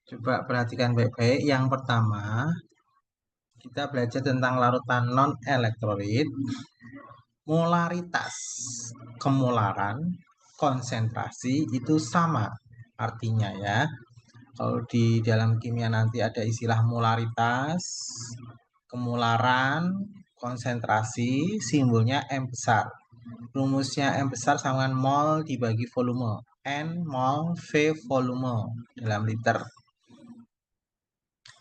Coba perhatikan baik-baik. Yang pertama, kita belajar tentang larutan non-elektrolit, molaritas, kemolaran, konsentrasi itu sama artinya ya. Kalau di dalam kimia nanti ada istilah molaritas, kemolaran, konsentrasi, simbolnya M besar. Rumusnya M besar sama dengan mol dibagi volume. N mol V volume dalam liter.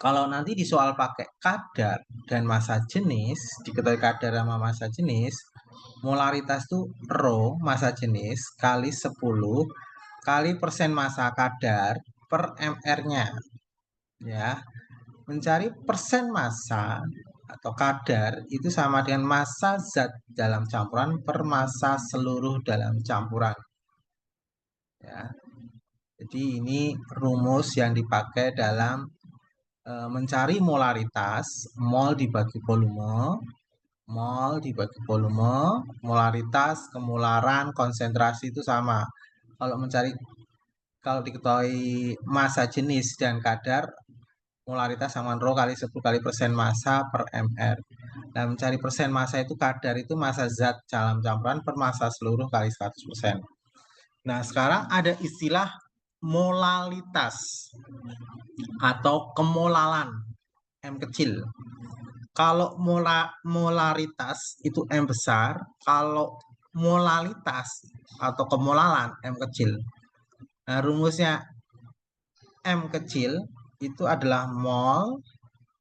Kalau nanti di soal pakai kadar dan massa jenis, diketahui kadar sama massa jenis, molaritas itu rho massa jenis kali 10 kali persen massa kadar per mr-nya. Ya, mencari persen massa atau kadar itu sama dengan massa zat dalam campuran per massa seluruh dalam campuran. Ya, jadi ini rumus yang dipakai dalam mencari molaritas, mol dibagi volume, molaritas, kemolaran, konsentrasi itu sama. Kalau diketahui massa jenis dan kadar, molaritas sama rho kali 10 kali persen massa per mr. Nah, mencari persen massa itu kadar itu massa zat dalam campuran per massa seluruh kali 100%. Nah, sekarang ada istilah molalitas atau kemolalan M kecil. Kalau molaritas itu M besar, kalau molalitas atau kemolalan M kecil. Nah, rumusnya M kecil itu adalah mol.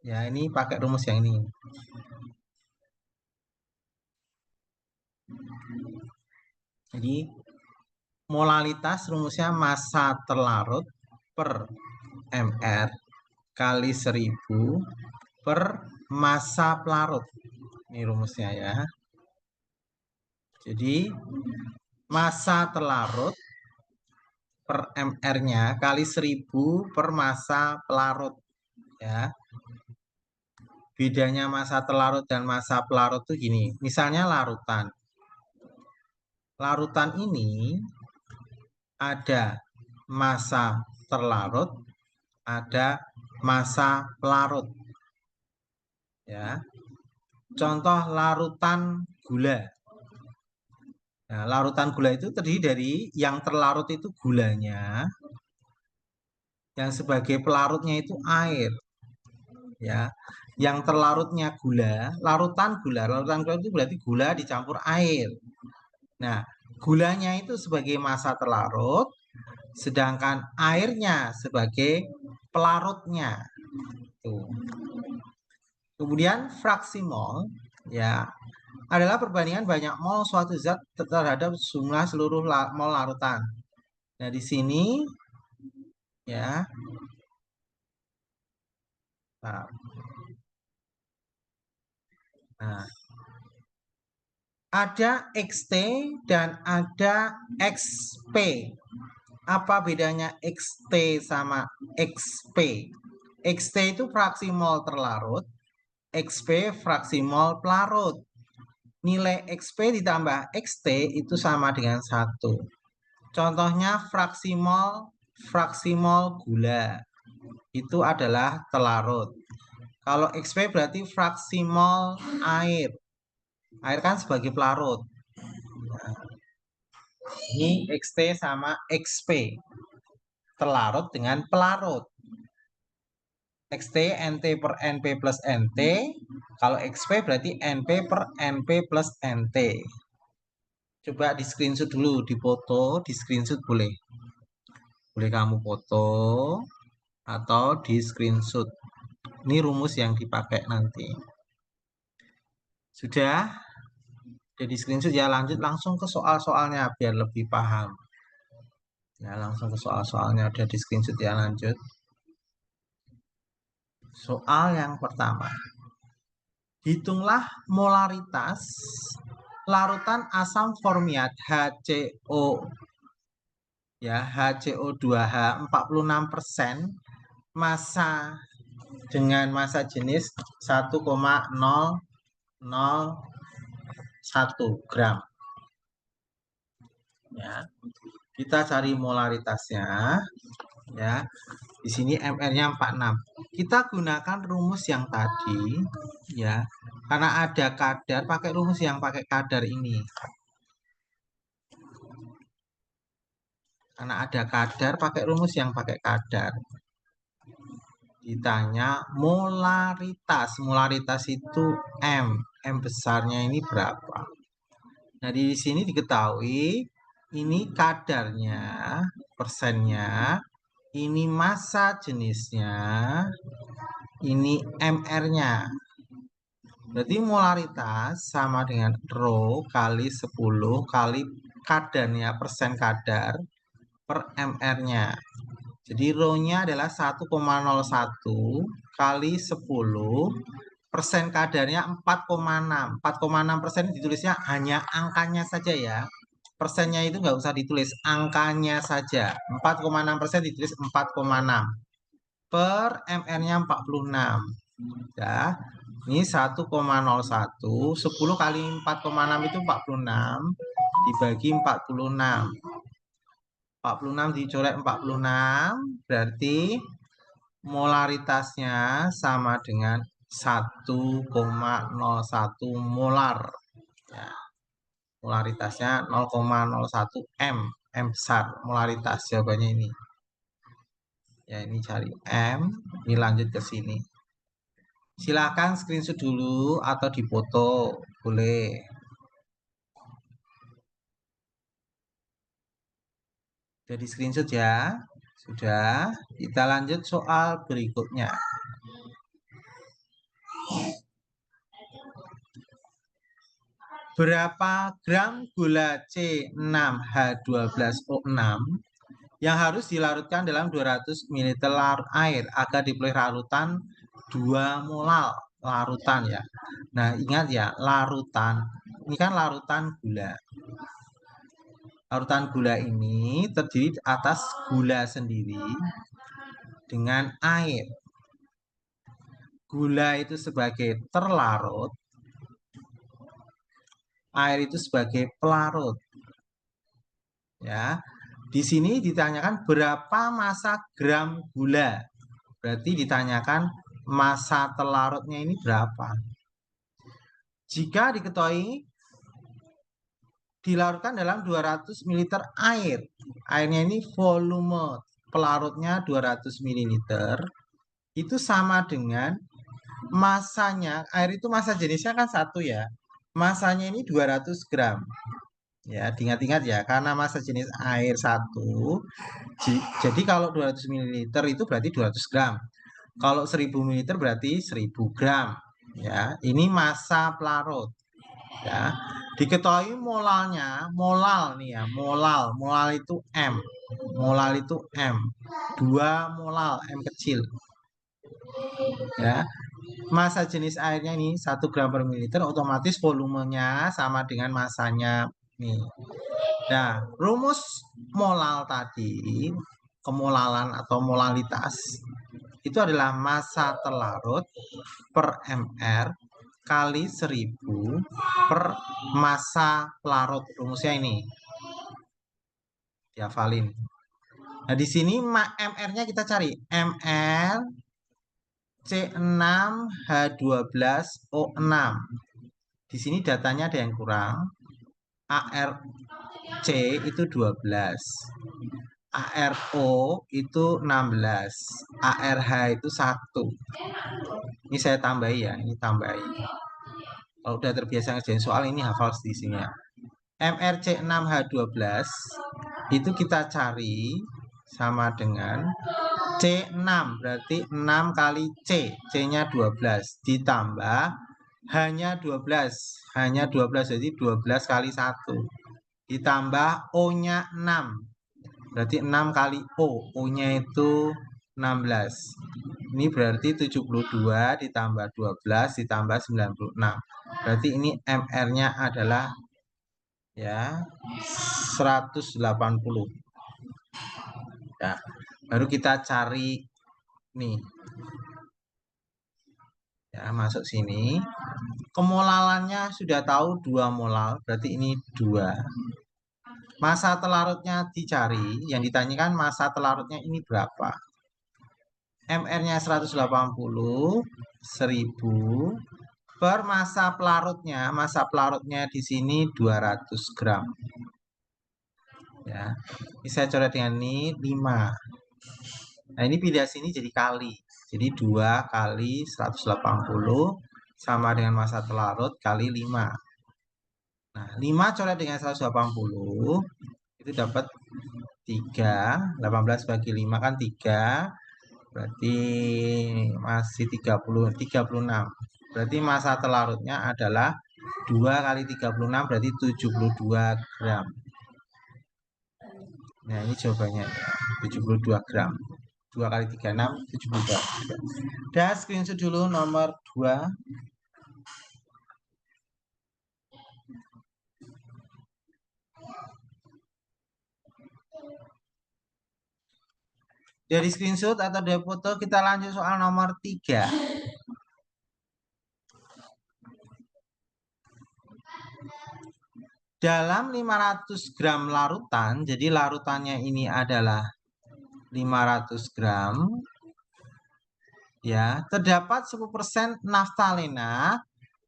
Ya, ini pakai rumus yang ini. Jadi, molalitas rumusnya massa terlarut per mr kali 1000 per massa pelarut. Ini rumusnya ya. Jadi, massa terlarut per mr-nya kali 1000 per massa pelarut. Ya. Bedanya massa terlarut dan massa pelarut itu gini. Misalnya larutan. Larutan ini ada massa terlarut, ada massa pelarut. Ya. Contoh larutan gula. Nah, larutan gula itu terdiri dari yang terlarut itu gulanya, yang sebagai pelarutnya itu air. Ya, yang terlarutnya gula, larutan gula itu berarti gula dicampur air. Nah, gulanya itu sebagai massa terlarut, sedangkan airnya sebagai pelarutnya. Tuh. Kemudian fraksi mol, ya, adalah perbandingan banyak mol suatu zat terhadap jumlah seluruh mol larutan. Nah, di sini ya. Nah, ada XT dan ada XP. Apa bedanya XT sama XP? XT itu fraksi mol terlarut, XP fraksi mol pelarut. Nilai XP ditambah XT itu sama dengan 1. Contohnya fraksi mol gula. Itu adalah terlarut. Kalau XP berarti fraksi mol air. Air kan sebagai pelarut. Ini XT sama XP. Terlarut dengan pelarut. XT NT per NP plus NT. Kalau XP berarti NP per NP plus NT. Coba di screenshot dulu, dipoto, di screenshot boleh. Boleh kamu foto atau di screenshot. Ini rumus yang dipakai nanti. Sudah? Jadi screenshot ya, lanjut langsung ke soal-soalnya biar lebih paham. Ya, langsung ke soal-soalnya udah di screenshot ya, lanjut. Soal yang pertama. Hitunglah molaritas larutan asam formiat HCO ya, HCO2H 46% massa dengan massa jenis 1,001 gram. Ya. Kita cari molaritasnya ya. Di sini MR-nya 46. Kita gunakan rumus yang tadi ya. Karena ada kadar, pakai rumus yang pakai kadar ini. Karena ada kadar, pakai rumus yang pakai kadar. Ditanya molaritas. Molaritas itu M. M besarnya ini berapa? Nah, di sini diketahui ini kadarnya, persennya, ini massa jenisnya, ini MR-nya. Berarti molaritas sama dengan rho kali 10 kali kadarnya, persen kadar per MR-nya. Jadi rho-nya adalah 1,01 kali 10, persen kadarnya 4,6. 4,6% ditulisnya hanya angkanya saja ya. Persennya itu nggak usah ditulis, angkanya saja. 4,6% ditulis 4,6. Per MR-nya 46. Ya, ini 1,01. 10 kali 4,6 itu 46. Dibagi 46. 46 dicoret 46, berarti molaritasnya sama dengan 1,01 molar. Ya, molaritasnya 0,01 M. M besar, molaritas jawabannya ini. Ya, ini cari M, ini lanjut ke sini. Silakan screenshot dulu atau dipoto, boleh. Jadi screenshot ya. Sudah, kita lanjut soal berikutnya. Berapa gram gula C6H12O6 yang harus dilarutkan dalam 200 ml air agar diperoleh larutan 2 mol larutan ya. Nah, ingat ya, larutan. Ini kan larutan gula. Larutan gula ini terdiri atas gula sendiri dengan air. Gula itu sebagai terlarut, air itu sebagai pelarut. Ya. Di sini ditanyakan berapa massa gram gula. Berarti ditanyakan massa terlarutnya ini berapa. Jika diketahui dilarutkan dalam 200 ml air. Airnya ini volume pelarutnya 200 ml. Itu sama dengan masanya. Air itu massa jenisnya kan 1 ya. Masanya ini 200 gram. Ya, diingat-ingat ya, karena massa jenis air 1. Jadi kalau 200 ml itu berarti 200 gram. Kalau 1000 ml berarti 1000 gram. Ya, ini massa pelarut. Ya, diketahui molalnya, molal nih ya, molal itu M. Molal itu M. 2 molal M kecil. Ya. Massa jenis airnya ini 1 gram per mililiter, otomatis volumenya sama dengan massanya nih. Nah, rumus molal tadi, kemolalan atau molalitas, itu adalah massa terlarut per MR kali 1000 per massa pelarut. Rumusnya ini. Dihafalin. Nah, di sini MR-nya kita cari. MR C6H12O6. Di sini datanya ada yang kurang. ARC itu 12. ARO itu 16. ARH itu 1. Ini saya tambahi ya, ini tambahi. Kalau udah terbiasa ngerjain soal ini hafal di sini ya. MRC6H12 itu kita cari sama dengan C6, berarti 6 kali C, C-nya 12 ditambah hanya 12, jadi 12 kali 1 ditambah O-nya 6, berarti 6 kali O, O-nya itu 16. Ini berarti 72 ditambah 12 ditambah 96. Berarti ini MR-nya adalah ya 180. Ya, baru kita cari nih. Ya, masuk sini. Kemolalannya sudah tahu 2 molal, berarti ini 2. Massa telarutnya dicari, yang ditanyakan massa telarutnya ini berapa. MR-nya 180, 1000 per massa pelarutnya di sini 200 gram. Ya, ini saya coret dengan ini 5. Nah, ini pindah sini jadi kali. Jadi 2 kali 180 sama dengan massa pelarut kali 5. Nah, 5 coret dengan 180 itu dapat 3. 18 bagi 5 kan 3. Berarti masih 36. Berarti massa telarutnya adalah 2 kali 36 berarti 72 gram. Nah, ini jawabannya 72 gram. 2 kali 36 72 gram. Dan screenshot dulu nomor 2. Dari screenshot atau dari foto kita lanjut soal nomor 3. Dalam 500 gram larutan, jadi larutannya ini adalah 500 gram, ya, terdapat 10% naftalena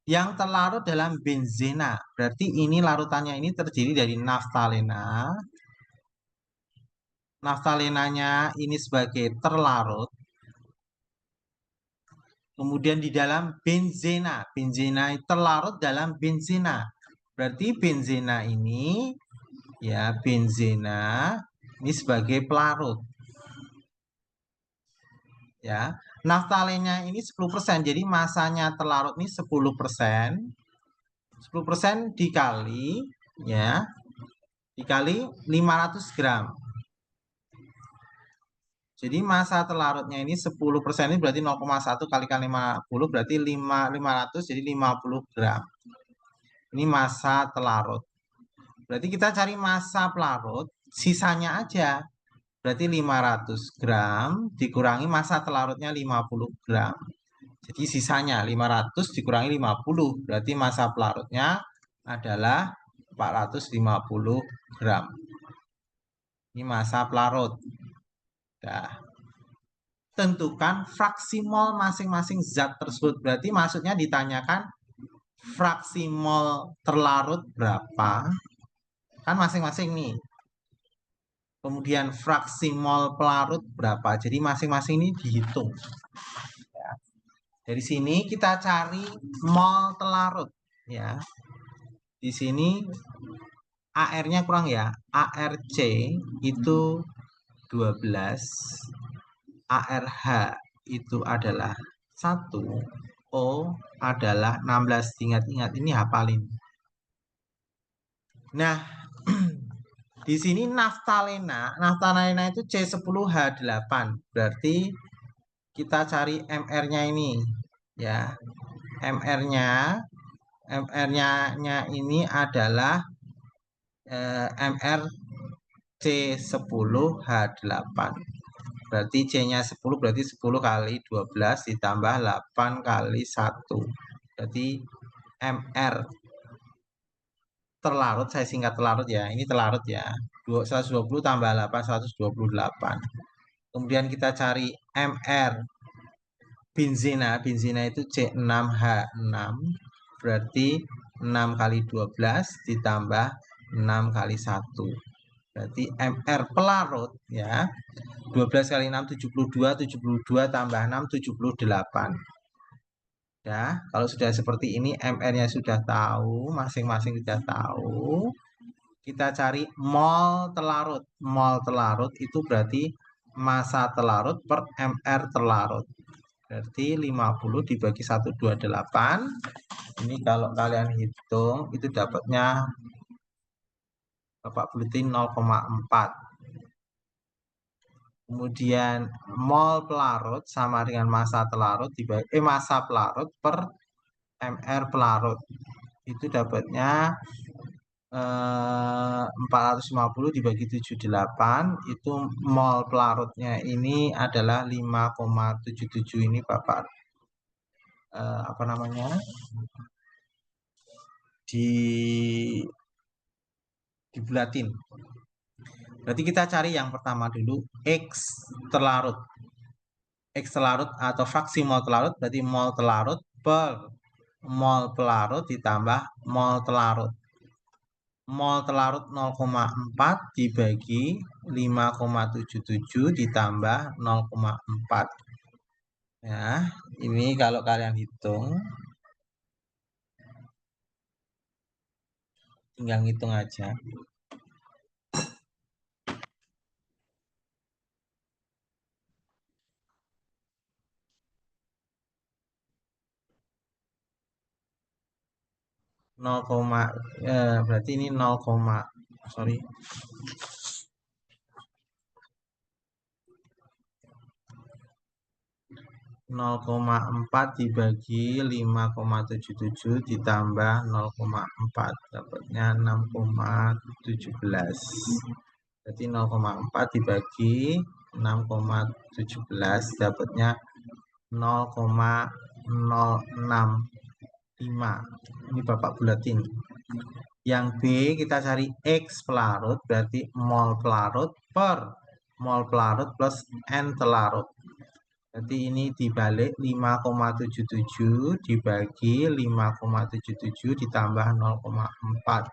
yang terlarut dalam benzena. Berarti ini larutannya ini terdiri dari naftalena. Naftalenanya ini sebagai terlarut. Kemudian di dalam benzena. Benzena terlarut dalam benzena. Berarti benzena ini, ya, benzena ini sebagai pelarut. Ya, naftalennya ini 10%. Jadi masanya terlarut ini 10%. 10% dikali, ya, dikali 500 gram. Jadi massa terlarutnya ini 10% ini berarti 0,1 kali 50 berarti 500 jadi 50 gram. Ini massa terlarut. Berarti kita cari massa pelarut, sisanya aja. Berarti 500 gram dikurangi massa telarutnya 50 gram. Jadi sisanya 500 dikurangi 50. Berarti massa pelarutnya adalah 450 gram. Ini massa pelarut. Nah, tentukan fraksi mol masing-masing zat tersebut. Berarti maksudnya ditanyakan fraksi mol terlarut berapa. Kan masing-masing nih. Kemudian fraksi mol pelarut berapa. Jadi masing-masing ini dihitung. Ya. Dari sini kita cari mol telarut. Ya. Di sini AR-nya kurang ya. ARC itu 12. ARH itu adalah 1. O adalah 16. Ingat-ingat ini hafalin. Nah, di sini naftalena itu C10H8. Berarti kita cari MR-nya ini, ya. MR-nya ini adalah MR C10H8. Berarti C-nya 10 berarti 10 kali 12 ditambah 8 kali 1. Berarti MR terlarut, saya singkat terlarut ya. Ini terlarut ya. 120 tambah 8, 128. Kemudian kita cari MR benzena. Benzena itu C6H6. Berarti 6 kali 12 ditambah 6 kali 1. Berarti MR pelarut ya. 12 kali 6 72, 72 tambah 6 78. Ya, kalau sudah seperti ini MR-nya sudah tahu, masing-masing sudah tahu. Kita cari mol telarut. Mol telarut itu berarti massa telarut per MR telarut. Berarti 50 dibagi 128. Ini kalau kalian hitung itu dapatnya Bapak buletin 0,4. Kemudian mol pelarut sama dengan massa telarut dibagi massa pelarut per MR pelarut. Itu dapatnya 450 dibagi 78 itu mol pelarutnya ini adalah 5,77. Ini Bapak apa namanya dibulatin. Berarti kita cari yang pertama dulu X terlarut. X telarut atau fraksi mol telarut berarti mol telarut per mol pelarut ditambah mol telarut. Mol telarut 0,4 dibagi 5,77 ditambah 0,4. Ya, ini kalau kalian hitung, tinggal hitung aja. 0, berarti ini 0, sorry. 0,4 dibagi 5,77 ditambah 0,4 dapatnya 6,17. Berarti 0,4 dibagi 6,17 dapatnya 0,065. Ini Bapak bulatin. Yang B kita cari X pelarut berarti mol pelarut per mol pelarut plus N telarut. Berarti ini dibalik 5,77 dibagi 5,77 ditambah 0,4.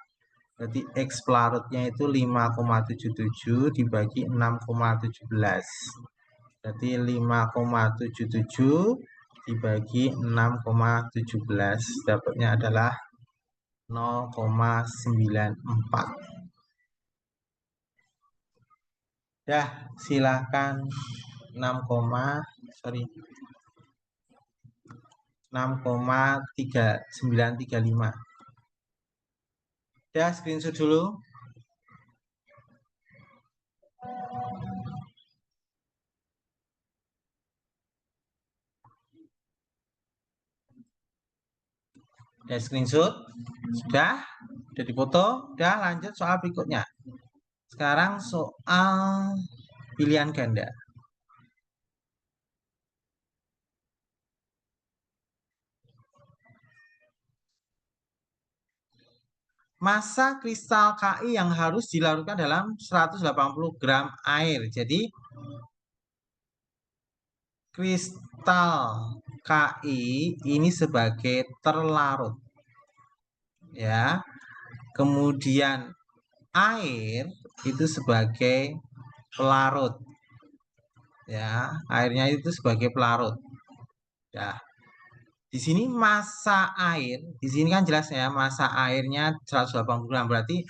Berarti X pelarutnya itu 5,77 dibagi 6,17. Berarti 5,77 dibagi 6,17 dapatnya adalah 0,94. Ya, silakan 6,3935. Ya, screenshot dulu. Ya, screenshot. Sudah dipoto. Udah, lanjut soal berikutnya. Sekarang soal pilihan ganda. Massa kristal Ki yang harus dilarutkan dalam 180 gram air. Jadi kristal Ki ini sebagai terlarut. Ya. Kemudian air itu sebagai pelarut. Ya, airnya itu sebagai pelarut. Ya. Di sini massa air, di sini kan jelas ya, massa airnya 180 gram, berarti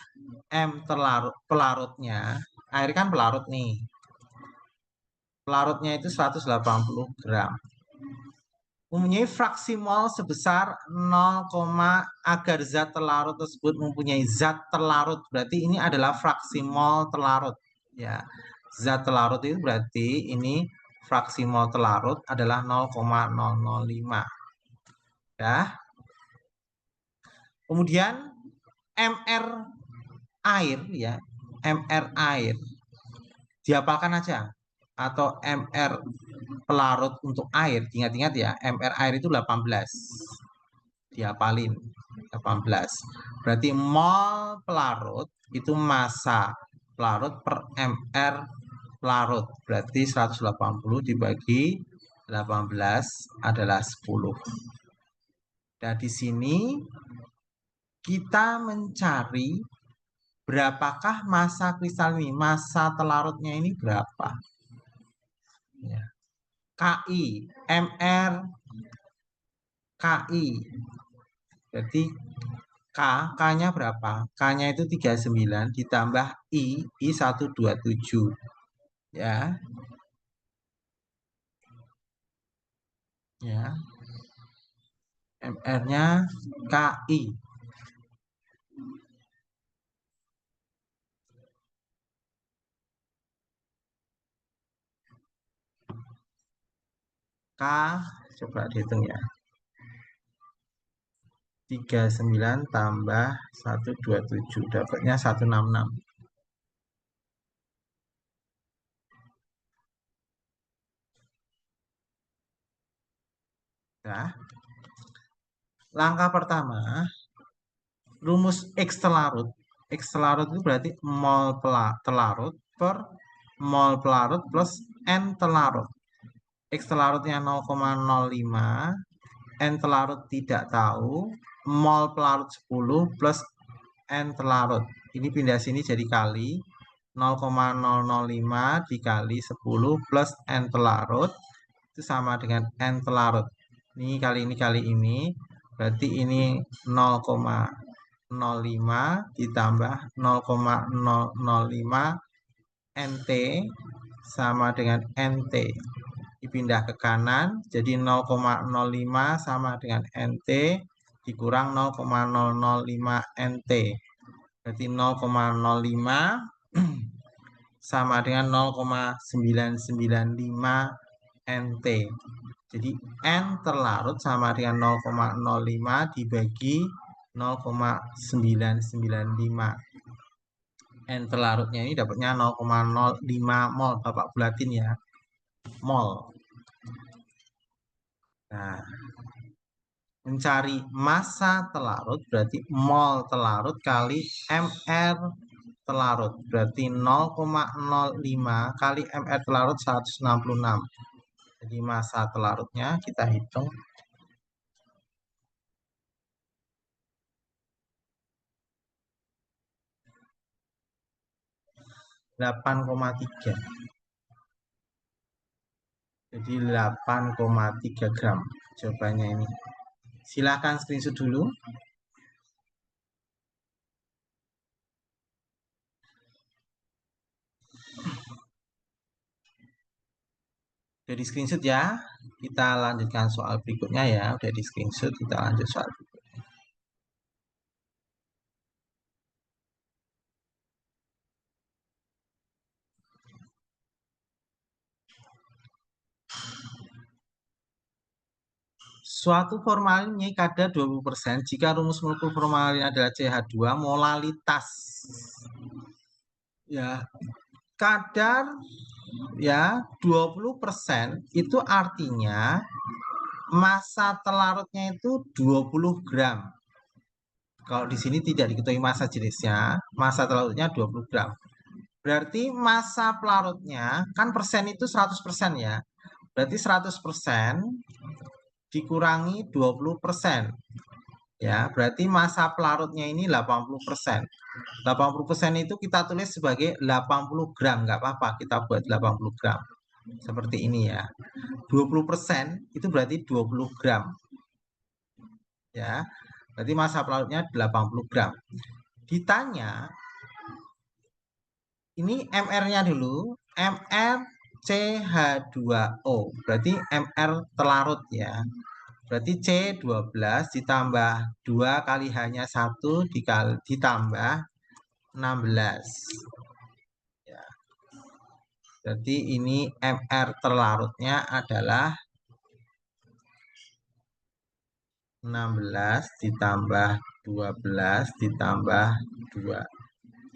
M terlarut, pelarutnya, air kan pelarut nih. Pelarutnya itu 180 gram. Mempunyai fraksi mol sebesar 0, agar zat terlarut tersebut mempunyai zat terlarut, berarti ini adalah fraksi mol terlarut. Ya, zat terlarut itu berarti ini fraksi mol terlarut adalah 0,005. Ya. Kemudian MR air ya, MR air dihafalkan aja, atau MR pelarut untuk air, ingat-ingat ya, MR air itu 18, dihafalin 18. Berarti mol pelarut itu massa pelarut per MR pelarut, berarti 180 dibagi 18 adalah 10. Dan di sini kita mencari berapakah massa kristal ini, massa telarutnya ini berapa. Ya. KI, MR, KI. Berarti K-nya berapa? K-nya itu 39 ditambah I 127. Ya. Ya. MR-nya KI. K, coba dihitung ya. 39 tambah 127 dapatnya 166. Ya. Langkah pertama, rumus X telarut. X telarut itu berarti mol telarut per mol pelarut plus N telarut. X telarutnya 0,05, N telarut tidak tahu, mol pelarut 10 plus N telarut. Ini pindah sini jadi kali 0,005 dikali 10 plus N telarut itu sama dengan N telarut. Ini kali ini. Berarti ini 0,05 ditambah 0,005 NT sama dengan NT. Dipindah ke kanan jadi 0,05 sama dengan NT dikurang 0,005 NT. Berarti 0,05 sama dengan 0,995 NT. Jadi N terlarut sama dengan 0,05 dibagi 0,995. N terlarutnya ini dapatnya 0,05 mol. Bapak bulatin ya. Mol. Nah, mencari massa telarut berarti mol telarut kali MR telarut. Berarti 0,05 kali MR telarut 166. Jadi massa telarutnya kita hitung 8,3. Jadi 8,3 gram jawabannya ini. Silakan screenshot dulu. Udah di screenshot ya. Kita lanjutkan soal berikutnya ya. Udah di screenshot, kita lanjut soal berikutnya. Suatu formalin mempunyai kadar 20%. Jika rumus molekul formalin adalah CH2, molalitas ya kadar ya 20% itu artinya massa telarutnya itu 20 gram. Kalau di sini tidak diketahui massa jenisnya, massa telarutnya 20 gram. Berarti massa pelarutnya kan persen itu 100% ya. Berarti 100% dikurangi 20%. Ya, berarti massa pelarutnya ini 80%. 80% itu kita tulis sebagai 80 gram, nggak apa-apa, kita buat 80 gram. Seperti ini ya. 20% itu berarti 20 gram. Ya, berarti massa pelarutnya 80 gram. Ditanya, ini MR-nya dulu, MR CH2O, berarti MR telarut ya. Berarti C12 ditambah 2 kali hanya 1 ditambah 16. Ya. Berarti ini MR terlarutnya adalah 16 ditambah 12 ditambah 2,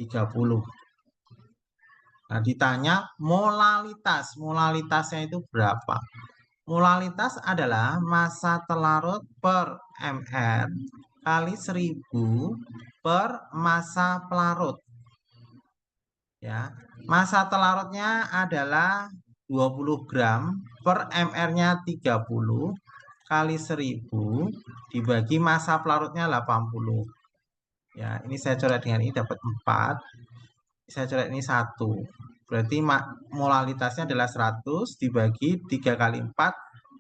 30. Nah, ditanya molalitas. Molalitasnya itu berapa? Molalitas adalah massa telarut per mr kali 1000 per massa pelarut. Ya, massa telarutnya adalah 20 gram per mr-nya 30 kali 1000 dibagi massa pelarutnya 80. Ya, ini saya coret dengan ini dapat 4. Saya coret ini 1. Berarti molalitasnya adalah 100 dibagi 3 kali 4,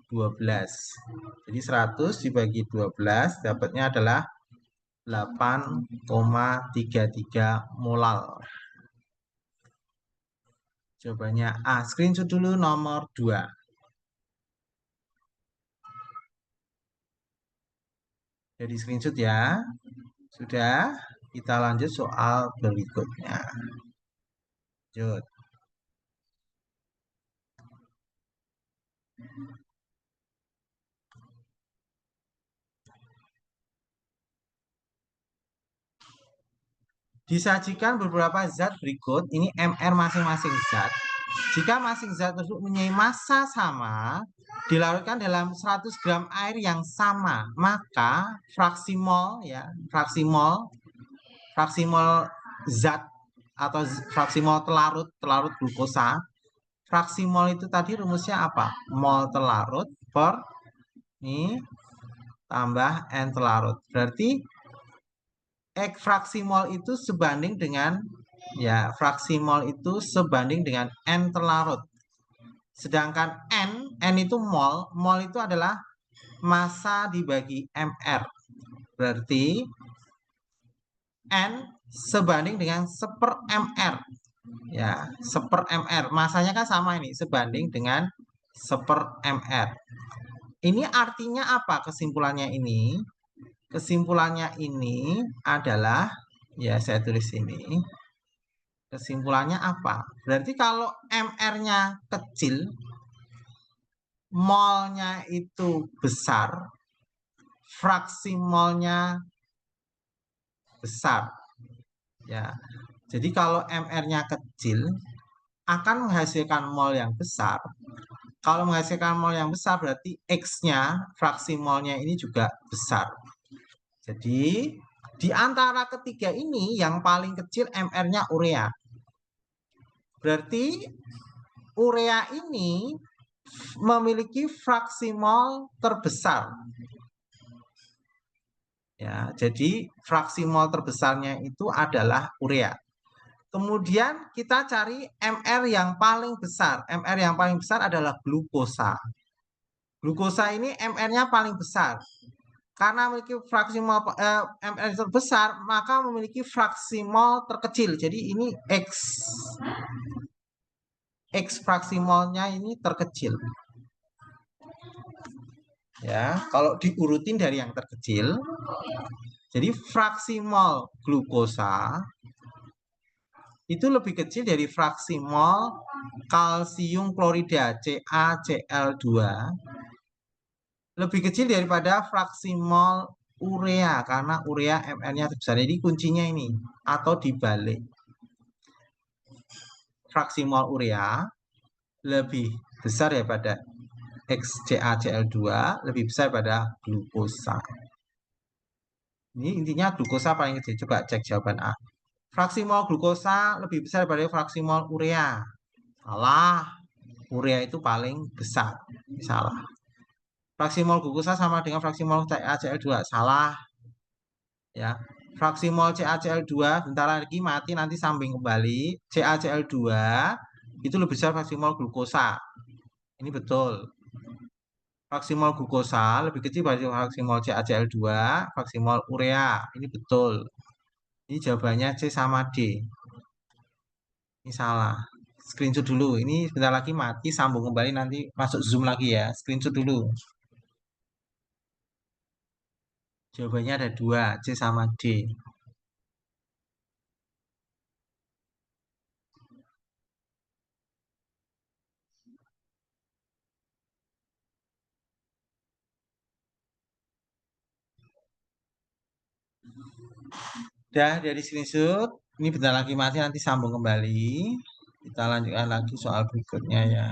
12. Jadi 100 dibagi 12 dapatnya adalah 8,33 molal. Jawabannya A. Screenshot dulu nomor 2. Jadi screenshot ya. Sudah, kita lanjut soal berikutnya. Lanjut. Disajikan beberapa zat berikut, ini MR masing-masing zat. Jika masing zat tersebut mempunyai massa sama, dilarutkan dalam 100 gram air yang sama, maka fraksi mol ya, fraksi mol zat atau fraksi mol telarut glukosa, fraksi mol itu tadi rumusnya apa? Mol terlarut per ini tambah N terlarut. Berarti fraksi mol itu sebanding dengan, ya, fraksi mol itu sebanding dengan N terlarut. Sedangkan N itu mol, mol itu adalah massa dibagi mR. Berarti N sebanding dengan 1/mR. Ya, 1/mR. Masanya kan sama ini, sebanding dengan 1/mR. Ini artinya apa kesimpulannya ini? Kesimpulannya ini adalah, ya saya tulis ini. Kesimpulannya apa? Berarti kalau MR-nya kecil, molnya itu besar, fraksi molnya besar. Ya. Jadi kalau MR-nya kecil akan menghasilkan mol yang besar. Kalau menghasilkan mol yang besar berarti X-nya, fraksi molnya ini juga besar. Jadi di antara ketiga ini yang paling kecil MR-nya urea. Berarti urea ini memiliki fraksi mol terbesar. Ya, jadi fraksi mol terbesarnya itu adalah urea. Kemudian kita cari MR yang paling besar. MR yang paling besar adalah glukosa. Glukosa ini MR-nya paling besar. Karena memiliki fraksi mol MR terbesar, maka memiliki fraksi mol terkecil. Jadi ini X fraksi molnya ini terkecil. Ya, kalau diurutin dari yang terkecil, jadi fraksi mol glukosa itu lebih kecil dari fraksi mol kalsium klorida CaCl2, lebih kecil daripada fraksi mol urea karena urea MR-nya terbesar. Jadi kuncinya ini atau dibalik. Fraksi mol urea lebih besar daripada XCaCl2, lebih besar pada glukosa. Ini intinya glukosa paling kecil. Coba cek jawaban A. Fraksi mol glukosa lebih besar daripada fraksi mol urea. Salah. Urea itu paling besar. Salah. Fraksi mol glukosa sama dengan fraksi mol CaCl2. Salah. Ya. Fraksi mol CaCl2 bentar lagi mati nanti sambung kembali. CaCl2 itu lebih besar fraksi mol glukosa. Ini betul. Fraksi mol glukosa lebih kecil dari fraksi mol CaCl2, fraksi mol urea. Ini betul. Ini jawabannya C sama D. Ini salah. Screenshot dulu. Ini sebentar lagi mati, sambung kembali nanti masuk Zoom lagi ya. Screenshot dulu. Jawabannya ada dua, C sama D. Dah dari screenshot. Ini bentar lagi mati, nanti sambung kembali. Kita lanjutkan lagi soal berikutnya ya.